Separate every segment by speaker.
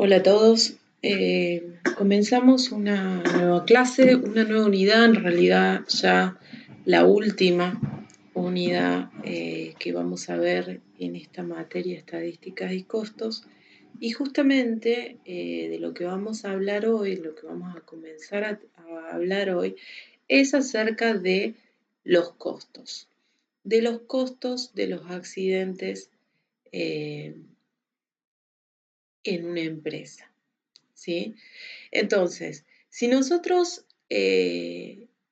Speaker 1: Hola a todos. Comenzamos una nueva clase, una nueva unidad, en realidad ya la última unidad que vamos a ver en esta materia, estadísticas y costos. Y justamente de lo que vamos a hablar hoy, lo que vamos a comenzar a hablar hoy, es acerca de los costos, de los costos de los accidentes en una empresa. ¿Sí? Entonces, si nosotros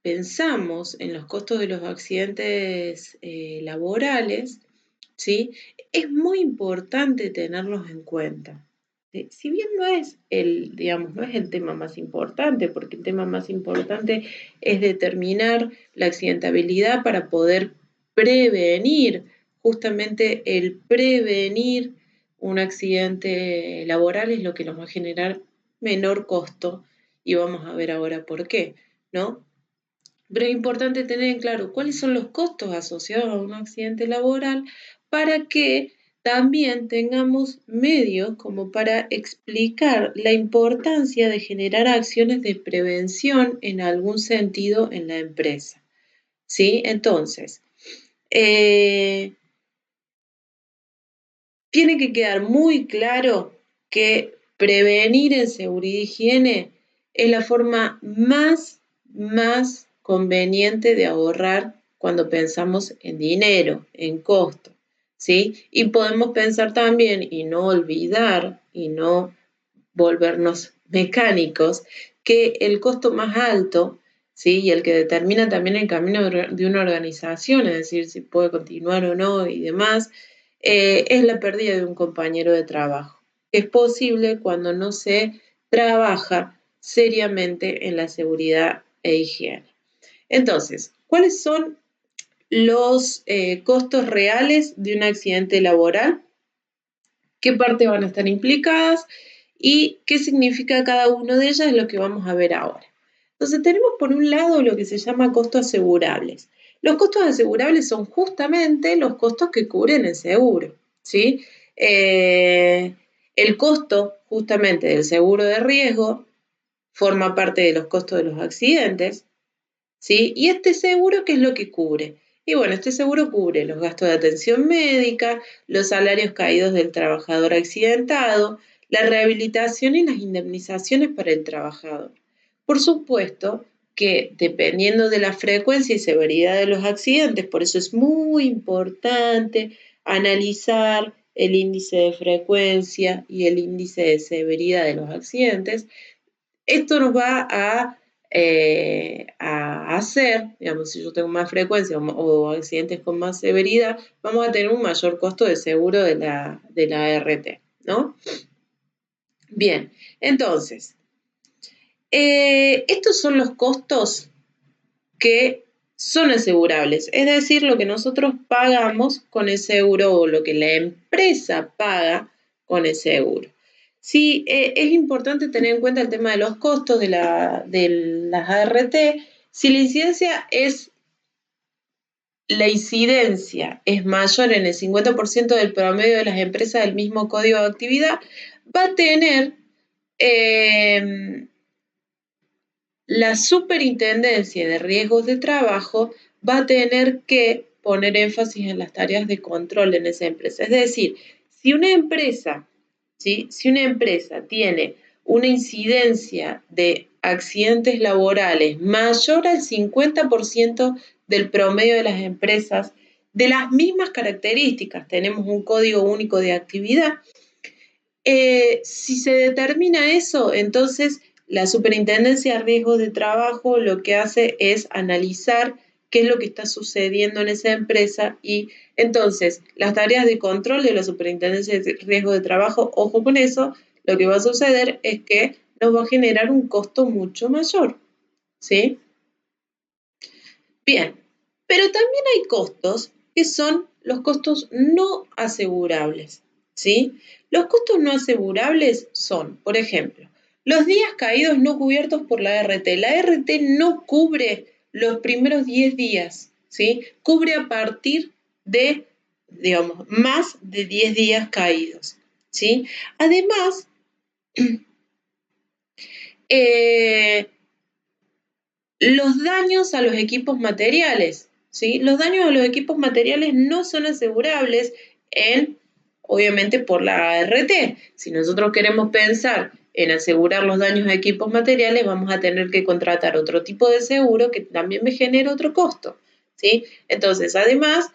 Speaker 1: pensamos en los costos de los accidentes laborales, ¿sí? Es muy importante tenerlos en cuenta. ¿Sí? Si bien no es no es el tema más importante, porque el tema más importante es determinar la accidentabilidad para poder prevenir, justamente el prevenir un accidente laboral es lo que nos va a generar menor costo y vamos a ver ahora por qué, ¿no? Pero es importante tener en claro cuáles son los costos asociados a un accidente laboral para que también tengamos medios como para explicar la importancia de generar acciones de prevención en algún sentido en la empresa. ¿Sí? Entonces, tiene que quedar muy claro que prevenir en seguridad y higiene es la forma más conveniente de ahorrar cuando pensamos en dinero, en costo, ¿sí? Y podemos pensar también y no olvidar y no volvernos mecánicos, que el costo más alto, ¿sí? Y el que determina también el camino de una organización, es decir, si puede continuar o no y demás, es la pérdida de un compañero de trabajo. Es posible cuando no se trabaja seriamente en la seguridad e higiene. Entonces, ¿cuáles son los costos reales de un accidente laboral? ¿Qué partes van a estar implicadas? ¿Y qué significa cada una de ellas? Es lo que vamos a ver ahora. Entonces tenemos por un lado lo que se llama costos asegurables. Los costos asegurables son justamente los costos que cubren el seguro, ¿sí? El costo justamente del seguro de riesgo forma parte de los costos de los accidentes, ¿sí? Y este seguro, ¿qué es lo que cubre? Y bueno, este seguro cubre los gastos de atención médica, los salarios caídos del trabajador accidentado, la rehabilitación y las indemnizaciones para el trabajador. Por supuesto que dependiendo de la frecuencia y severidad de los accidentes, por eso es muy importante analizar el índice de frecuencia y el índice de severidad de los accidentes. Esto nos va a hacer, digamos, si yo tengo más frecuencia o accidentes con más severidad, vamos a tener un mayor costo de seguro de la ART, ¿no? Bien, entonces, estos son los costos que son asegurables, es decir, lo que nosotros pagamos con el seguro o lo que la empresa paga con el seguro. Sí, es importante tener en cuenta el tema de los costos de las ART. Si la incidencia es mayor en el 50% del promedio de las empresas del mismo código de actividad, va a tener la Superintendencia de Riesgos de Trabajo va a tener que poner énfasis en las tareas de control en esa empresa. Es decir, si una empresa, ¿sí? Si una empresa tiene una incidencia de accidentes laborales mayor al 50% del promedio de las empresas, de las mismas características, tenemos un código único de actividad, si se determina eso, entonces la Superintendencia de Riesgos de Trabajo lo que hace es analizar qué es lo que está sucediendo en esa empresa y entonces las tareas de control de la Superintendencia de Riesgos de Trabajo, ojo con eso, lo que va a suceder es que nos va a generar un costo mucho mayor, ¿sí? Bien, pero también hay costos que son los costos no asegurables, ¿sí? Los costos no asegurables son, por ejemplo, los días caídos no cubiertos por la ART. La ART no cubre los primeros 10 días, ¿sí? Cubre a partir de, digamos, más de 10 días caídos, ¿sí? Además, Los daños a los equipos materiales, ¿sí? Los daños a los equipos materiales no son asegurables obviamente por la ART. Si nosotros queremos pensar en asegurar los daños a equipos materiales, vamos a tener que contratar otro tipo de seguro que también me genera otro costo, ¿sí? Entonces, además,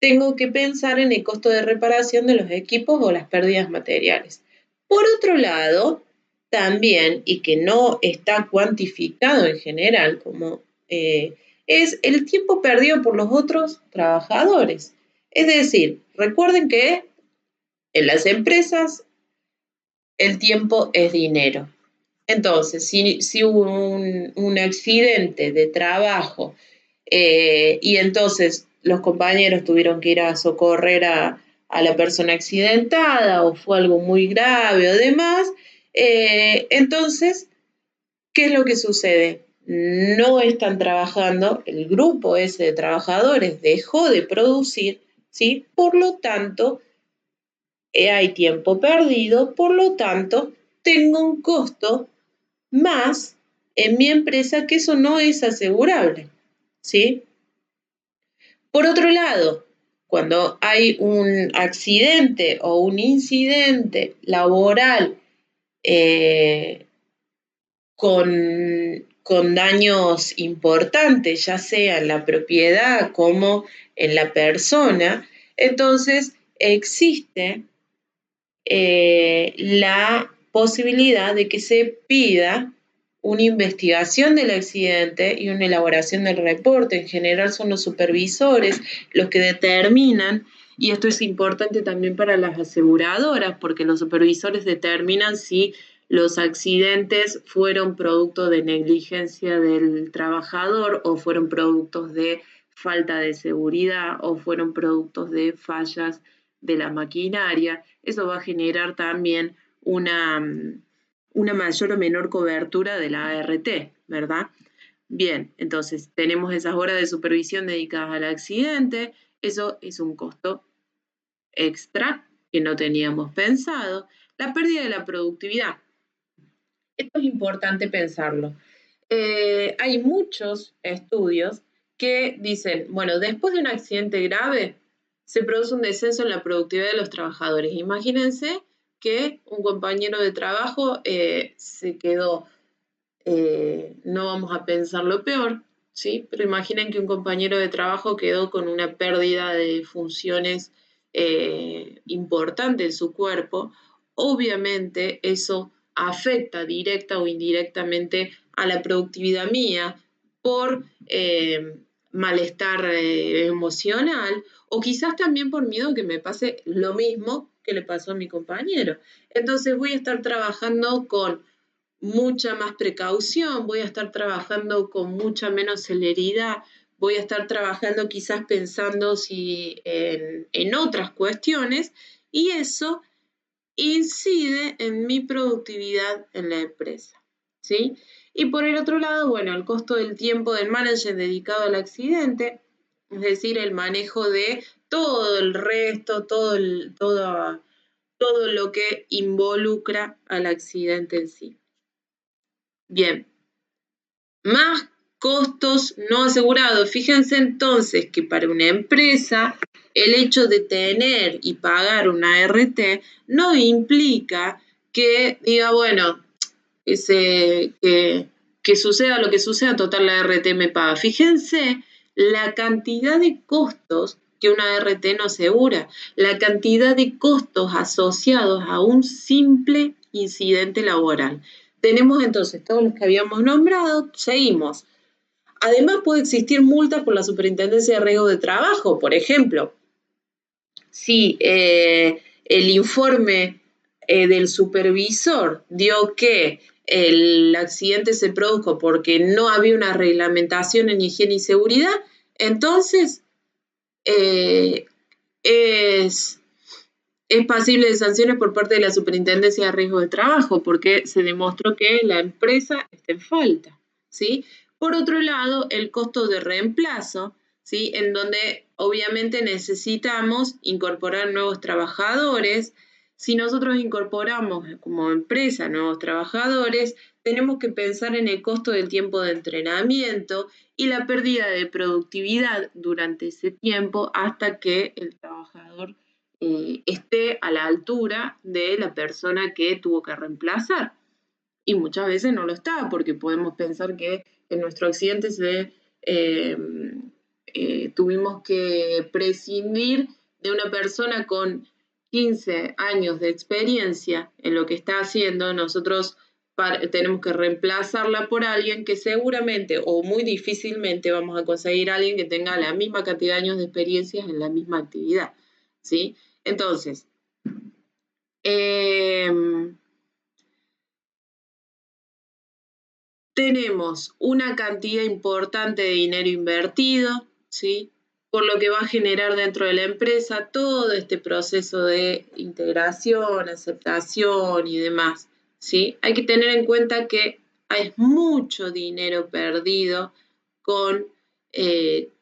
Speaker 1: tengo que pensar en el costo de reparación de los equipos o las pérdidas materiales. Por otro lado, también, y que no está cuantificado en general, como es el tiempo perdido por los otros trabajadores. Es decir, recuerden que en las empresas el tiempo es dinero. Entonces, si hubo un accidente de trabajo y entonces los compañeros tuvieron que ir a socorrer a la persona accidentada o fue algo muy grave o demás, entonces, ¿qué es lo que sucede? No están trabajando, el grupo ese de trabajadores dejó de producir, ¿sí? Por lo tanto, hay tiempo perdido, por lo tanto, tengo un costo más en mi empresa que eso no es asegurable, ¿sí? Por otro lado, cuando hay un accidente o un incidente laboral con daños importantes, ya sea en la propiedad como en la persona, entonces existe la posibilidad de que se pida una investigación del accidente y una elaboración del reporte. En general son los supervisores los que determinan, y esto es importante también para las aseguradoras, porque los supervisores determinan si los accidentes fueron producto de negligencia del trabajador o fueron productos de falta de seguridad o fueron productos de fallas de la maquinaria. Eso va a generar también una mayor o menor cobertura de la ART, ¿verdad? Bien, entonces tenemos esas horas de supervisión dedicadas al accidente, eso es un costo extra que no teníamos pensado. La pérdida de la productividad. Esto es importante pensarlo. Hay muchos estudios que dicen, bueno, después de un accidente grave, se produce un descenso en la productividad de los trabajadores. Imagínense que un compañero de trabajo se quedó, no vamos a pensar lo peor, ¿sí? Pero imaginen que un compañero de trabajo quedó con una pérdida de funciones importante en su cuerpo. Obviamente eso afecta directa o indirectamente a la productividad mía por malestar emocional o quizás también por miedo a que me pase lo mismo que le pasó a mi compañero. Entonces voy a estar trabajando con mucha más precaución, voy a estar trabajando con mucha menos celeridad, voy a estar trabajando quizás pensando en otras cuestiones y eso incide en mi productividad en la empresa, ¿sí? Y por el otro lado, bueno, el costo del tiempo del manager dedicado al accidente, es decir, el manejo de todo el resto, todo lo que involucra al accidente en sí. Bien, más costos no asegurados. Fíjense entonces que para una empresa el hecho de tener y pagar una ART no implica que diga, bueno, que suceda lo que suceda, total la ART me paga. Fíjense la cantidad de costos que una ART no asegura, la cantidad de costos asociados a un simple incidente laboral. Tenemos entonces todos los que habíamos nombrado, seguimos. Además puede existir multas por la Superintendencia de Riesgo de Trabajo, por ejemplo. Si el informe del supervisor dio que el accidente se produjo porque no había una reglamentación en higiene y seguridad, entonces es pasible de sanciones por parte de la Superintendencia de Riesgo de Trabajo porque se demostró que la empresa está en falta, ¿sí? Por otro lado, el costo de reemplazo, ¿sí? En donde obviamente necesitamos incorporar nuevos trabajadores Si nosotros incorporamos como empresa nuevos trabajadores, tenemos que pensar en el costo del tiempo de entrenamiento y la pérdida de productividad durante ese tiempo hasta que el trabajador esté a la altura de la persona que tuvo que reemplazar. Y muchas veces no lo está, porque podemos pensar que en nuestro accidente tuvimos que prescindir de una persona con 15 años de experiencia en lo que está haciendo. Nosotros tenemos que reemplazarla por alguien que seguramente o muy difícilmente vamos a conseguir a alguien que tenga la misma cantidad de años de experiencia en la misma actividad, ¿sí? Entonces, tenemos una cantidad importante de dinero invertido, ¿sí? Por lo que va a generar dentro de la empresa todo este proceso de integración, aceptación y demás, ¿sí? Hay que tener en cuenta que hay mucho dinero perdido con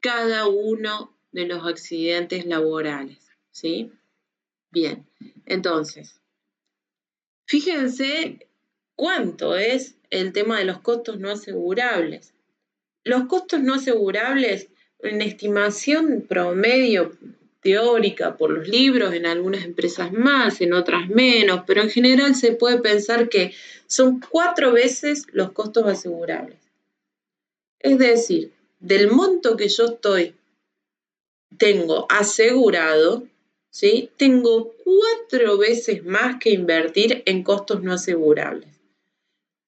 Speaker 1: cada uno de los accidentes laborales, ¿sí? Bien, entonces, fíjense cuánto es el tema de los costos no asegurables. Los costos no asegurables, en estimación promedio teórica por los libros, en algunas empresas más, en otras menos, pero en general se puede pensar que son 4 veces los costos asegurables. Es decir, del monto que yo tengo asegurado, ¿sí? Tengo 4 veces más que invertir en costos no asegurables.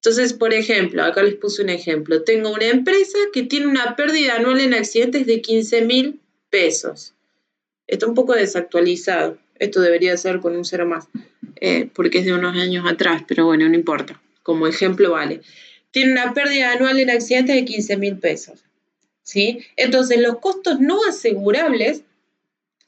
Speaker 1: Entonces, por ejemplo, acá les puse un ejemplo. Tengo una empresa que tiene una pérdida anual en accidentes de 15.000 pesos. Está un poco desactualizado. Esto debería ser con un cero más, porque es de unos años atrás, pero bueno, no importa. Como ejemplo vale. Tiene una pérdida anual en accidentes de 15.000 pesos, ¿sí? Entonces, los costos no asegurables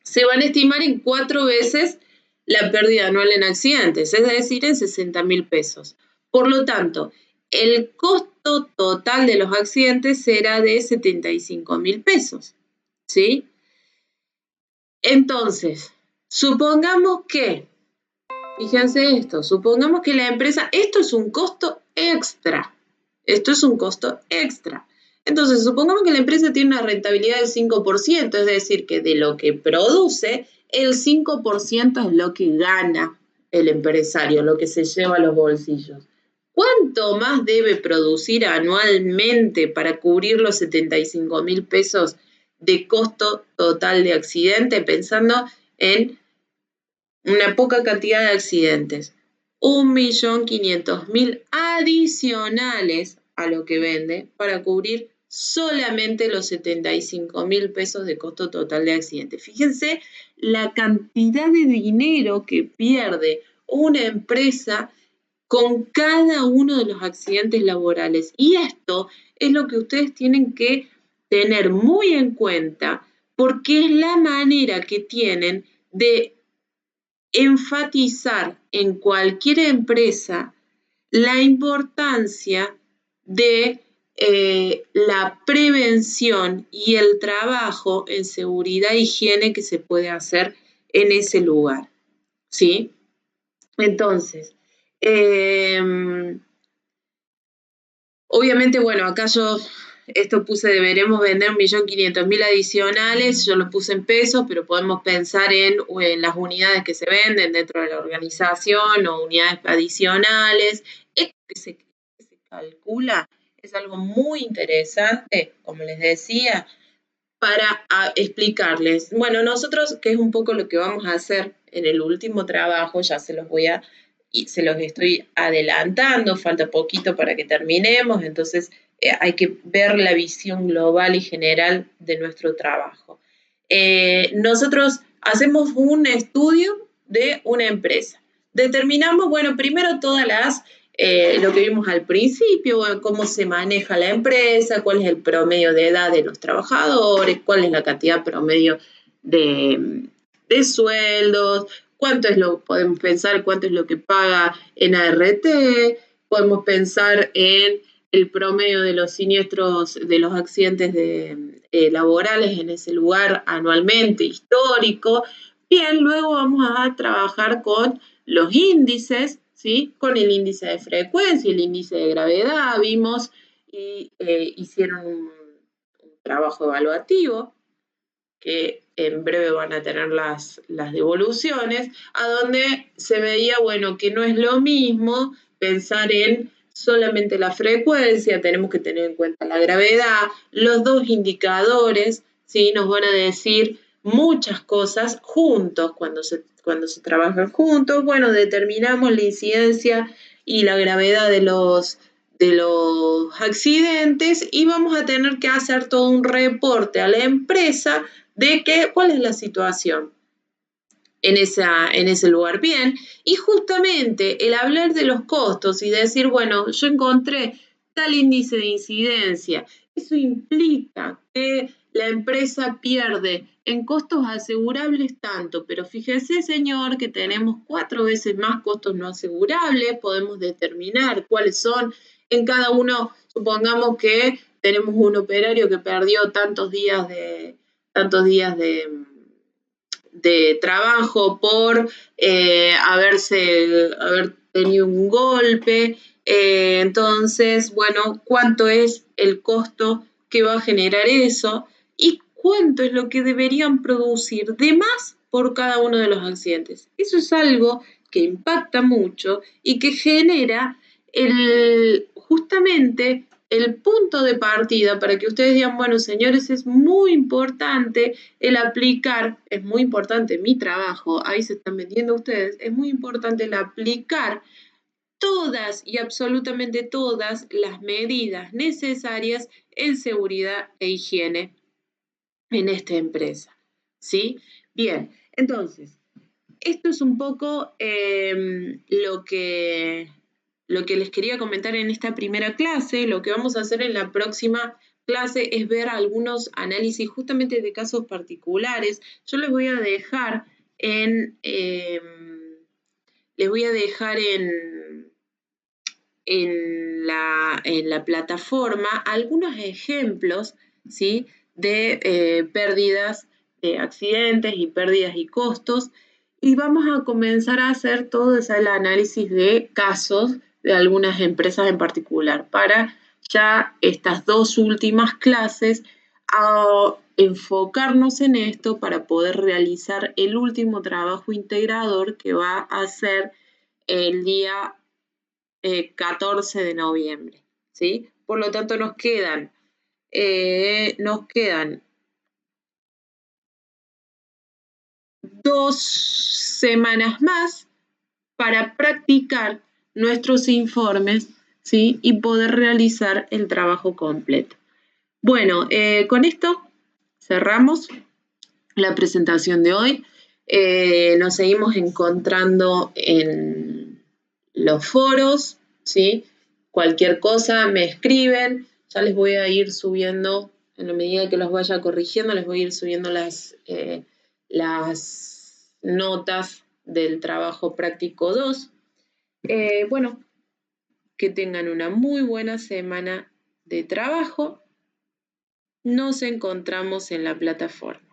Speaker 1: se van a estimar en 4 veces la pérdida anual en accidentes, es decir, en 60.000 pesos. Por lo tanto, el costo total de los accidentes será de 75.000 pesos, ¿sí? Entonces, supongamos que, fíjense esto, supongamos que la empresa, esto es un costo extra, Entonces, supongamos que la empresa tiene una rentabilidad del 5%, es decir, que de lo que produce, el 5% es lo que gana el empresario, lo que se lleva a los bolsillos. ¿Cuánto más debe producir anualmente para cubrir los 75.000 pesos de costo total de accidente, pensando en una poca cantidad de accidentes? 1.500.000 adicionales a lo que vende para cubrir solamente los 75.000 pesos de costo total de accidente. Fíjense la cantidad de dinero que pierde una empresa con cada uno de los accidentes laborales. Y esto es lo que ustedes tienen que tener muy en cuenta, porque es la manera que tienen de enfatizar en cualquier empresa la importancia de la prevención y el trabajo en seguridad e higiene que se puede hacer en ese lugar, ¿sí? Entonces, obviamente, bueno, acá esto puse deberemos vender 1.500.000 adicionales, yo lo puse en pesos, pero podemos pensar en las unidades que se venden dentro de la organización o unidades adicionales. Esto que se calcula es algo muy interesante, como les decía, para explicarles. Bueno, nosotros, que es un poco lo que vamos a hacer en el último trabajo, ya se los estoy adelantando, falta poquito para que terminemos, entonces hay que ver la visión global y general de nuestro trabajo. Nosotros hacemos un estudio de una empresa. Determinamos, bueno, primero todas lo que vimos al principio, cómo se maneja la empresa, cuál es el promedio de edad de los trabajadores, cuál es la cantidad promedio de sueldos, podemos pensar cuánto es lo que paga en ART, podemos pensar en el promedio de los siniestros, de los accidentes laborales en ese lugar anualmente, histórico. Bien, luego vamos a trabajar con los índices, ¿sí? Con el índice de frecuencia, el índice de gravedad, vimos y hicieron un trabajo evaluativo que en breve van a tener las devoluciones, a donde se veía, bueno, que no es lo mismo pensar en solamente la frecuencia, tenemos que tener en cuenta la gravedad, los dos indicadores, ¿sí? Nos van a decir muchas cosas juntos, cuando se trabajan juntos, bueno, determinamos la incidencia y la gravedad de los accidentes y vamos a tener que hacer todo un reporte a la empresa de cuál es la situación en ese lugar. Bien, y justamente el hablar de los costos y decir, bueno, yo encontré tal índice de incidencia, eso implica que la empresa pierde en costos asegurables tanto, pero fíjese, señor, que tenemos 4 veces más costos no asegurables, podemos determinar cuáles son en cada uno, supongamos que tenemos un operario que perdió tantos días de trabajo por haber tenido un golpe. Entonces, bueno, ¿cuánto es el costo que va a generar eso? ¿Y cuánto es lo que deberían producir de más por cada uno de los accidentes? Eso es algo que impacta mucho y que genera justamente el punto de partida para que ustedes digan, bueno, señores, es muy importante el aplicar, es muy importante mi trabajo, ahí se están metiendo ustedes, es muy importante el aplicar todas y absolutamente todas las medidas necesarias en seguridad e higiene en esta empresa, ¿sí? Bien, entonces, esto es un poco lo que les quería comentar en esta primera clase. Lo que vamos a hacer en la próxima clase es ver algunos análisis justamente de casos particulares. Yo les voy a dejar en la plataforma algunos ejemplos, ¿sí? De pérdidas, de accidentes y pérdidas y costos. Y vamos a comenzar a hacer todo el análisis de casos de algunas empresas en particular para ya estas 2 últimas clases a enfocarnos en esto para poder realizar el último trabajo integrador que va a ser el día 14 de noviembre, ¿sí? Por lo tanto, nos quedan 2 semanas más para practicar nuestros informes, ¿sí? Y poder realizar el trabajo completo. Bueno, con esto cerramos la presentación de hoy. Nos seguimos encontrando en los foros, ¿sí? Cualquier cosa me escriben, ya les voy a ir subiendo, en la medida que los vaya corrigiendo, les voy a ir subiendo las notas del trabajo práctico 2. Bueno, que tengan una muy buena semana de trabajo. Nos encontramos en la plataforma.